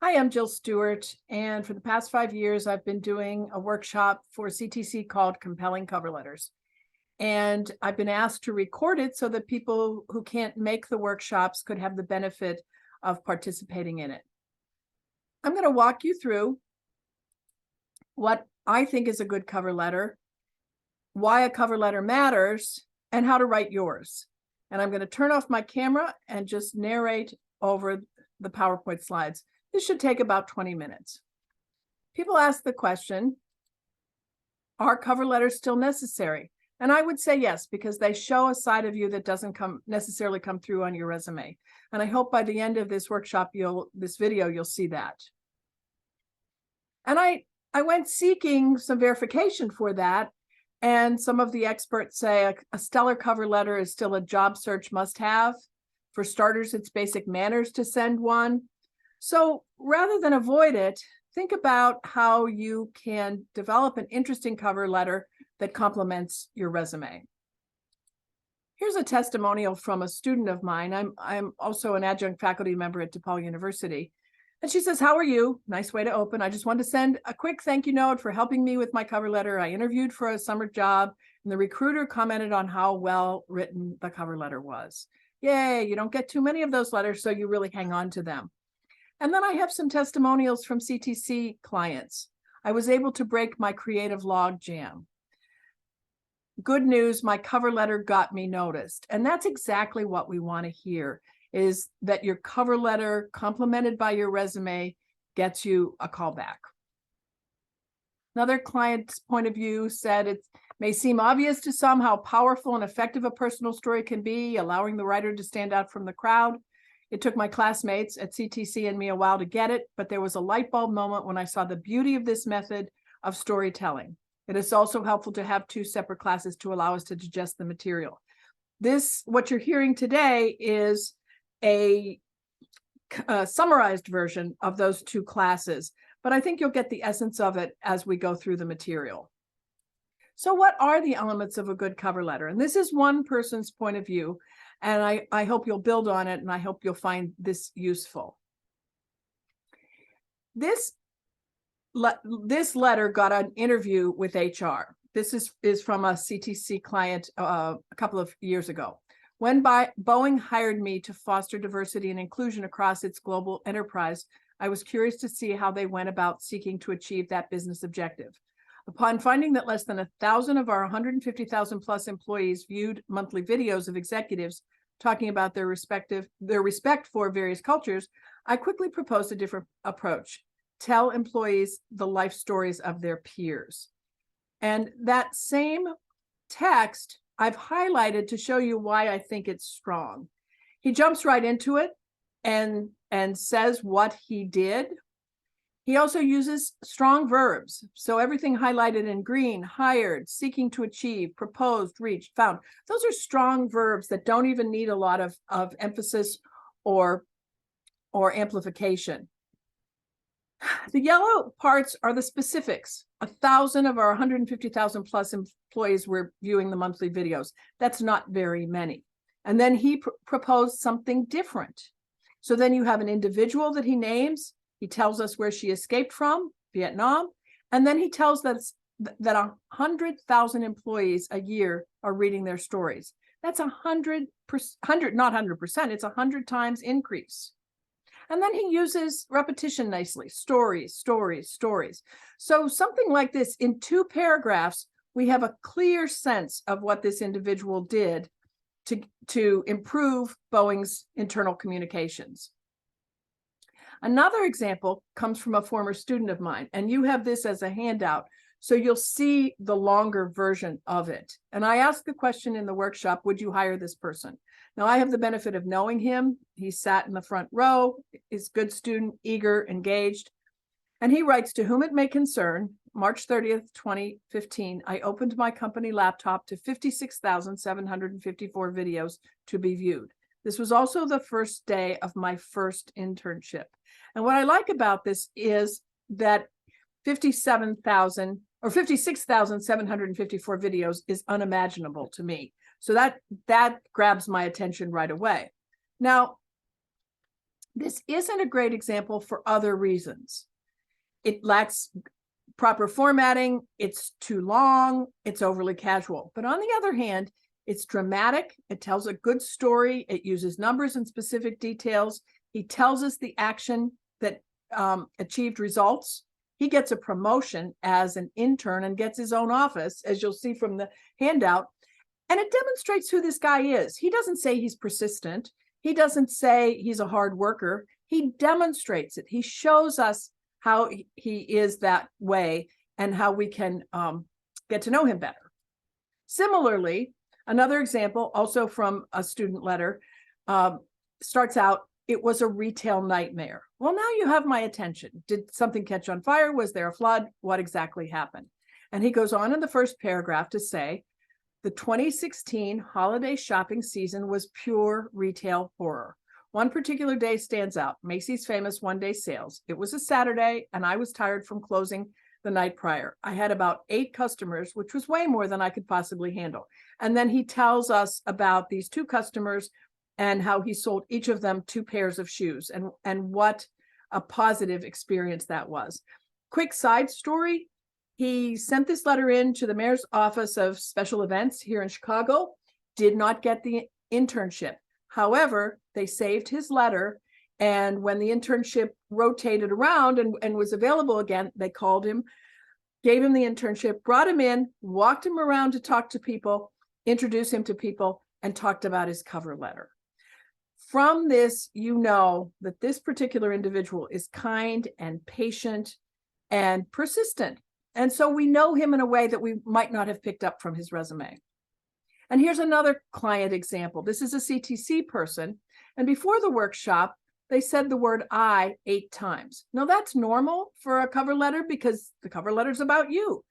Hi, I'm Jill Stewart, and for the past 5 years, I've been doing a workshop for CTC called Compelling Cover Letters. And I've been asked to record it so that people who can't make the workshops could have the benefit of participating in it. I'm going to walk you through what I think is a good cover letter, why a cover letter matters, and how to write yours. And I'm going to turn off my camera and just narrate over the PowerPoint slides. This should take about 20 minutes. People ask the question, are cover letters still necessary? And I would say yes, because they show a side of you that doesn't necessarily come through on your resume. And I hope by the end of this workshop, this video, you'll see that. And I went seeking some verification for that. And some of the experts say a stellar cover letter is still a job search must-have. For starters, it's basic manners to send one. So rather than avoid it, think about how you can develop an interesting cover letter that complements your resume. Here's a testimonial from a student of mine. I'm also an adjunct faculty member at DePaul University. And she says, "How are you?" Nice way to open. "I just wanted to send a quick thank you note for helping me with my cover letter. I interviewed for a summer job, and the recruiter commented on how well written the cover letter was." Yay, you don't get too many of those letters, so you really hang on to them. And then I have some testimonials from CTC clients. "I was able to break my creative log jam. Good news, my cover letter got me noticed." And that's exactly what we want to hear, is that your cover letter complemented by your resume gets you a callback. Another client's point of view said, "It may seem obvious to some how powerful and effective a personal story can be, allowing the writer to stand out from the crowd. It took my classmates at CTC and me a while to get it, but there was a light bulb moment when I saw the beauty of this method of storytelling. It is also helpful to have two separate classes to allow us to digest the material." What you're hearing today is a summarized version of those two classes, but I think you'll get the essence of it as we go through the material. So what are the elements of a good cover letter? And this is one person's point of view, and I hope you'll build on it, and I hope you'll find this useful. This letter got an interview with HR. This is from a CTC client a couple of years ago. "When Boeing hired me to foster diversity and inclusion across its global enterprise, I was curious to see how they went about seeking to achieve that business objective. Upon finding that less than 1,000 of our 150,000 plus employees viewed monthly videos of executives talking about their respect for various cultures, I quickly proposed a different approach. Tell employees the life stories of their peers." And that same text I've highlighted to show you why I think it's strong. He jumps right into it and says what he did. He also uses strong verbs. So everything highlighted in green: hired, seeking to achieve, proposed, reached, found. Those are strong verbs that don't even need a lot of emphasis or amplification. The yellow parts are the specifics. 1,000 of our 150,000 plus employees were viewing the monthly videos. That's not very many. And then he proposed something different. So then you have an individual that he names. He tells us where she escaped from, Vietnam. And then he tells us that 100,000 employees a year are reading their stories. That's 100%, not 100%, it's 100 times increase. And then he uses repetition nicely: stories, stories, stories. So something like this, in 2 paragraphs, we have a clear sense of what this individual did to improve Boeing's internal communications. Another example comes from a former student of mine, and you have this as a handout, so you'll see the longer version of it. And I asked the question in the workshop, would you hire this person? Now, I have the benefit of knowing him. He sat in the front row, is a good student, eager, engaged. And he writes, "To whom it may concern, March 30th, 2015, I opened my company laptop to 56,754 videos to be viewed. This was also the first day of my first internship." And what I like about this is that 56,754 videos is unimaginable to me. So that grabs my attention right away. Now, This isn't a great example for other reasons. It lacks proper formatting, it's too long, it's overly casual. But on the other hand, it's dramatic, it tells a good story, it uses numbers and specific details. He tells us the action that achieved results. He gets a promotion as an intern and gets his own office, as you'll see from the handout. And it demonstrates who this guy is. He doesn't say he's persistent. He doesn't say he's a hard worker. He demonstrates it. He shows us how he is that way and how we can get to know him better. Similarly, another example, also from a student letter, starts out, "It was a retail nightmare." Well, now you have my attention. Did something catch on fire? Was there a flood? What exactly happened? And he goes on in the first paragraph to say, "The 2016 holiday shopping season was pure retail horror. One particular day stands out, Macy's famous one-day sales. It was a Saturday, and I was tired from closing the night prior. I had about 8 customers, which was way more than I could possibly handle." And then he tells us about these 2 customers and how he sold each of them 2 pairs of shoes, and what a positive experience that was. Quick side story, he sent this letter in to the mayor's office of special events here in Chicago, did not get the internship. However, they saved his letter, and when the internship rotated around and was available again, they called him, gave him the internship, brought him in, walked him around to talk to people, introduce him to people, and talked about his cover letter. From this, you know that this particular individual is kind and patient and persistent. And so we know him in a way that we might not have picked up from his resume. And here's another client example. This is a CTC person. And before the workshop, they said the word "I" 8 times. Now that's normal for a cover letter because the cover letter is about you.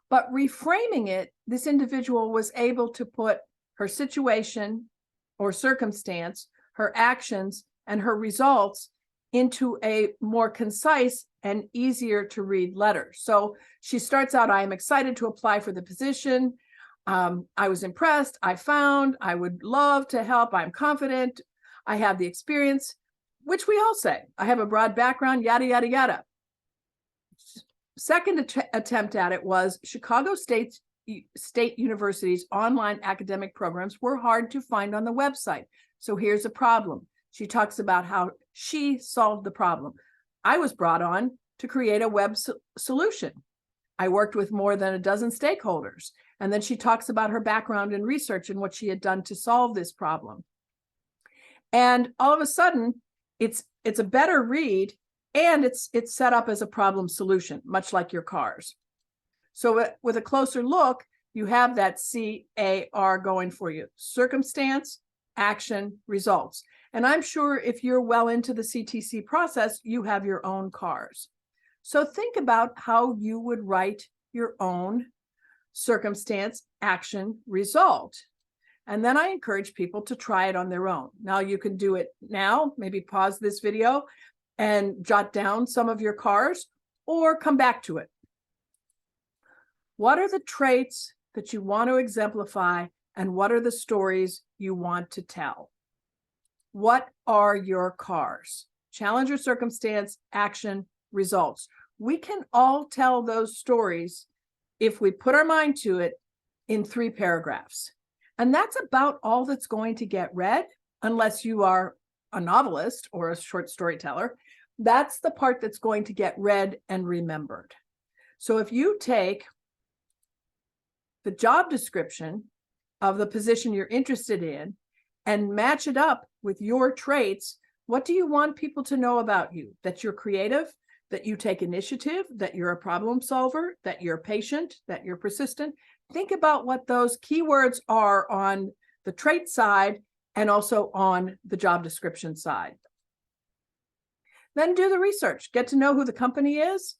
But reframing it, this individual was able to put her situation or circumstance, her actions, and her results into a more concise and easier to read letter. So she starts out, "I am excited to apply for the position. I was impressed. I found, I would love to help. I'm confident. I have the experience," which we all say. "I have a broad background, yada, yada, yada." Second attempt at it was Chicago State University's online academic programs were hard to find on the website. So here's a problem. She talks about how she solved the problem. "I was brought on to create a web solution. I worked with more than a dozen stakeholders." And then she talks about her background in research and what she had done to solve this problem. And all of a sudden, it's a better read, and it's set up as a problem solution, much like your cars. So with a closer look, you have that CAR going for you: circumstance, action, results. And I'm sure if you're well into the CTC process, you have your own cars. So think about how you would write your own circumstance, action, result. And then I encourage people to try it on their own. Now you can do it now, maybe pause this video and jot down some of your cars or come back to it. What are the traits that you want to exemplify, and what are the stories you want to tell? What are your cars? Challenge or circumstance, action, results. We can all tell those stories if we put our mind to it in 3 paragraphs. And that's about all that's going to get read, unless you are a novelist or a short storyteller. That's the part that's going to get read and remembered. So if you take the job description of the position you're interested in and match it up with your traits, what do you want people to know about you? That you're creative, that you take initiative, that you're a problem solver, that you're patient, that you're persistent. Think about what those keywords are on the trait side and also on the job description side. Then do the research, get to know who the company is,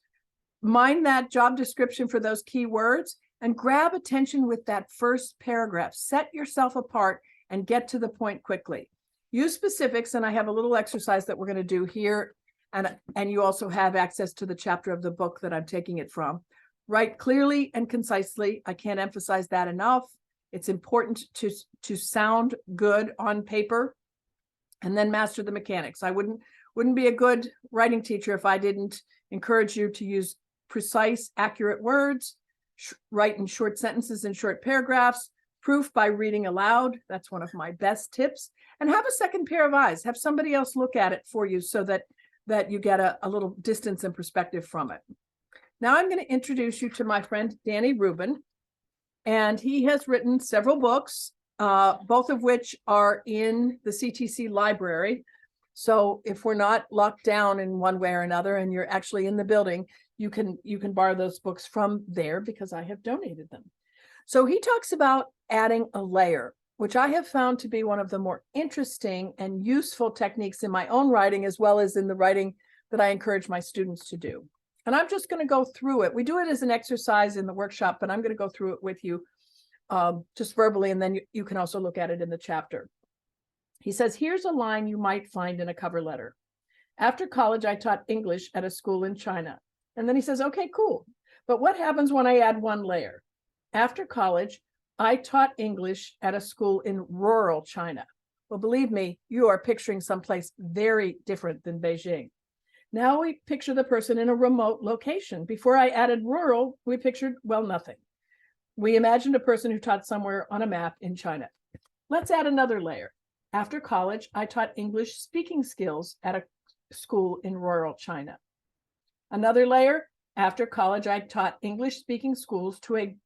mine that job description for those keywords, and grab attention with that first paragraph. Set yourself apart and get to the point quickly. Use specifics, and I have a little exercise that we're going to do here. And you also have access to the chapter of the book that I'm taking it from. Write clearly and concisely. I can't emphasize that enough. It's important to sound good on paper. and then master the mechanics. I wouldn't be a good writing teacher if I didn't encourage you to use precise, accurate words, write in short sentences and short paragraphs, proof by reading aloud. That's one of my best tips. And have a second pair of eyes. Have somebody else look at it for you so that you get a little distance and perspective from it. Now I'm going to introduce you to my friend, Danny Rubin. And he has written several books, both of which are in the CTC library. So if we're not locked down in one way or another and you're actually in the building, you can borrow those books from there because I have donated them. So he talks about adding a layer, which I have found to be one of the more interesting and useful techniques in my own writing, as well as in the writing that I encourage my students to do. And I'm just going to go through it. We do it as an exercise in the workshop, but I'm going to go through it with you just verbally, and then you can also look at it in the chapter. He says, here's a line you might find in a cover letter. After college, I taught English at a school in China. And then he says, okay, cool. But what happens when I add one layer? After college, I taught English at a school in rural China. Well, believe me, you are picturing someplace very different than Beijing. Now we picture the person in a remote location. Before I added rural, we pictured, well, nothing. We imagined a person who taught somewhere on a map in China. Let's add another layer. After college, I taught English speaking skills at a school in rural China. Another layer. After college, I taught English speaking skills to a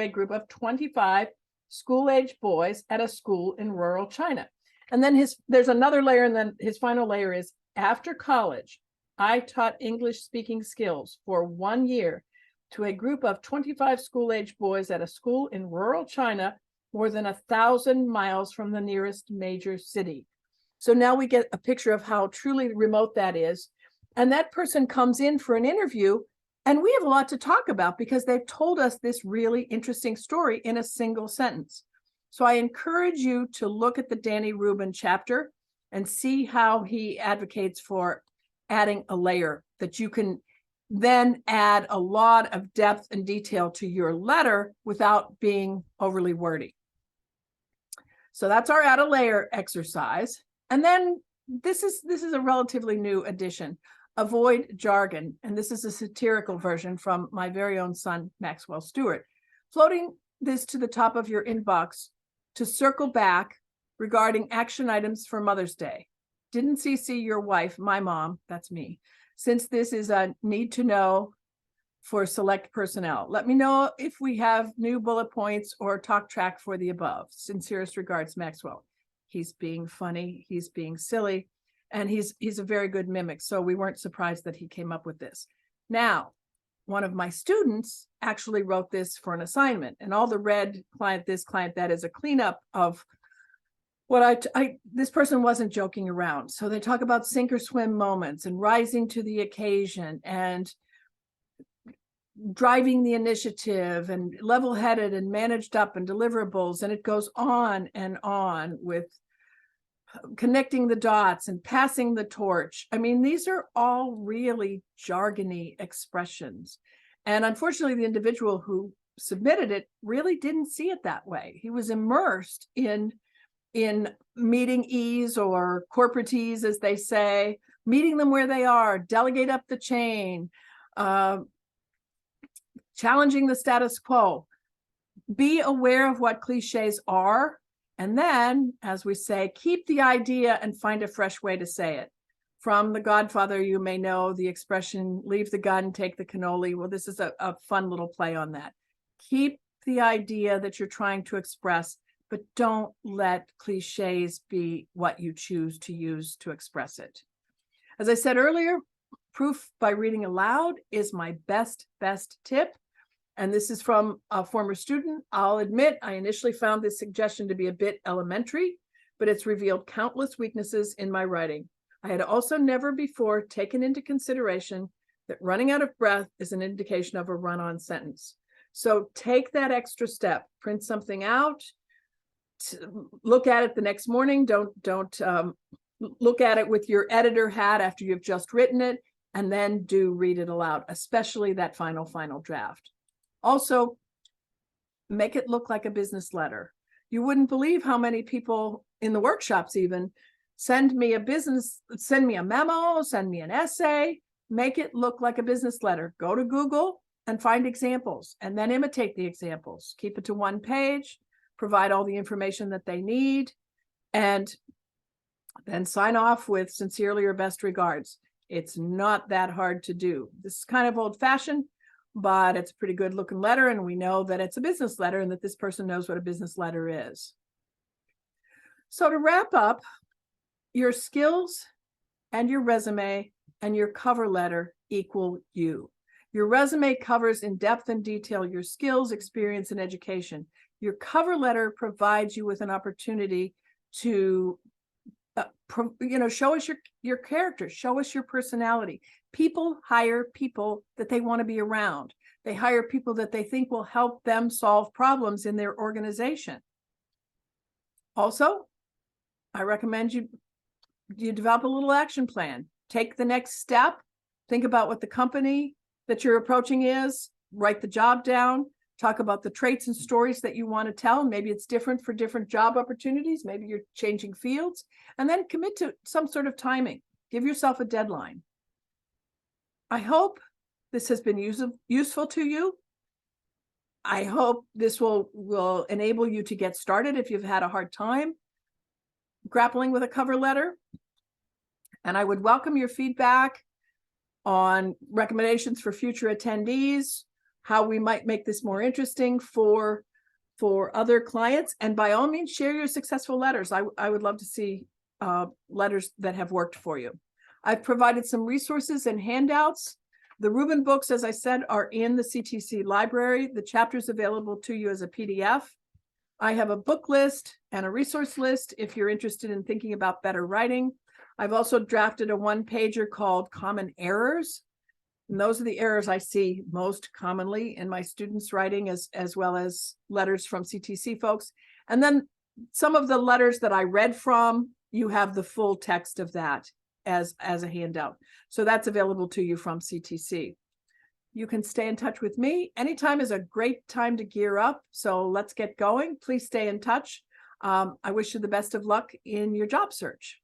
group of 25 school-age boys at a school in rural China. And then there's another layer, and then his final layer is, after college, I taught English speaking skills for 1 year to a group of 25 school-age boys at a school in rural China, more than 1,000 miles from the nearest major city. So now we get a picture of how truly remote that is. And that person comes in for an interview, and we have a lot to talk about because they've told us this really interesting story in a single sentence. So I encourage you to look at the Danny Rubin chapter and see how he advocates for adding a layer that you can then add a lot of depth and detail to your letter without being overly wordy. So that's our add a layer exercise. And then this is a relatively new addition. Avoid jargon. And this is a satirical version from my very own son, Maxwell Stewart. Floating this to the top of your inbox to circle back regarding action items for Mother's Day. Didn't CC your wife, my mom, that's me, since this is a need to know for select personnel. Let me know if we have new bullet points or talk track for the above. Sincerest regards, Maxwell. He's being funny, he's being silly, and he's a very good mimic. So we weren't surprised that he came up with this. Now, one of my students actually wrote this for an assignment, and all the red, client this, client that, is a cleanup of what this person wasn't joking around. So they talk about sink or swim moments and rising to the occasion and driving the initiative and level-headed and managed up and deliverables. And it goes on with connecting the dots and passing the torch. I mean, these are all really jargony expressions. And unfortunately, the individual who submitted it really didn't see it that way. He was immersed in meeting ease, or corporatese, as they say, meeting them where they are, delegate up the chain, challenging the status quo. Be aware of what cliches are. And then, as we say, keep the idea and find a fresh way to say it. From The Godfather, you may know the expression, leave the gun, take the cannoli. Well, this is a fun little play on that. Keep the idea that you're trying to express, but don't let cliches be what you choose to use to express it. As I said earlier, proof by reading aloud is my best tip. And this is from a former student. I'll admit, I initially found this suggestion to be a bit elementary, but it's revealed countless weaknesses in my writing. I had also never before taken into consideration that running out of breath is an indication of a run-on sentence. So take that extra step, print something out, look at it the next morning. Don't look at it with your editor hat after you've just written it, and then read it aloud, especially that final draft. Also, make it look like a business letter. You wouldn't believe how many people in the workshops even send me a memo, send me an essay, make it look like a business letter. Go to Google and find examples and then imitate the examples. Keep it to one page, provide all the information that they need, and then sign off with sincerely or best regards. It's not that hard to do. This is kind of old-fashioned, but it's a pretty good looking letter, and we know that it's a business letter and that this person knows what a business letter is. So to wrap up, your skills and your resume and your cover letter equal you. Your resume covers in depth and detail your skills, experience, and education. Your cover letter provides you with an opportunity to show us your character, show us your personality. People hire people that they want to be around. They hire people that they think will help them solve problems in their organization. Also, I recommend you develop a little action plan. Take the next step. Think about what the company that you're approaching is. Write the job down. Talk about the traits and stories that you want to tell. Maybe it's different for different job opportunities. Maybe you're changing fields. And then commit to some sort of timing. Give yourself a deadline. I hope this has been useful to you. I hope this will enable you to get started if you've had a hard time grappling with a cover letter. And I would welcome your feedback on recommendations for future attendees, how we might make this more interesting for other clients. And by all means, share your successful letters. I would love to see letters that have worked for you. I've provided some resources and handouts. The Rubin books, as I said, are in the CTC library. The chapter's available to you as a PDF. I have a book list and a resource list if you're interested in thinking about better writing. I've also drafted a one-pager called Common Errors. And those are the errors I see most commonly in my students' writing, as well as letters from CTC folks. And then some of the letters that I read from, you have the full text of that as a handout. So that's available to you from CTC. You can stay in touch with me. Anytime is a great time to gear up. So let's get going. Please stay in touch. I wish you the best of luck in your job search.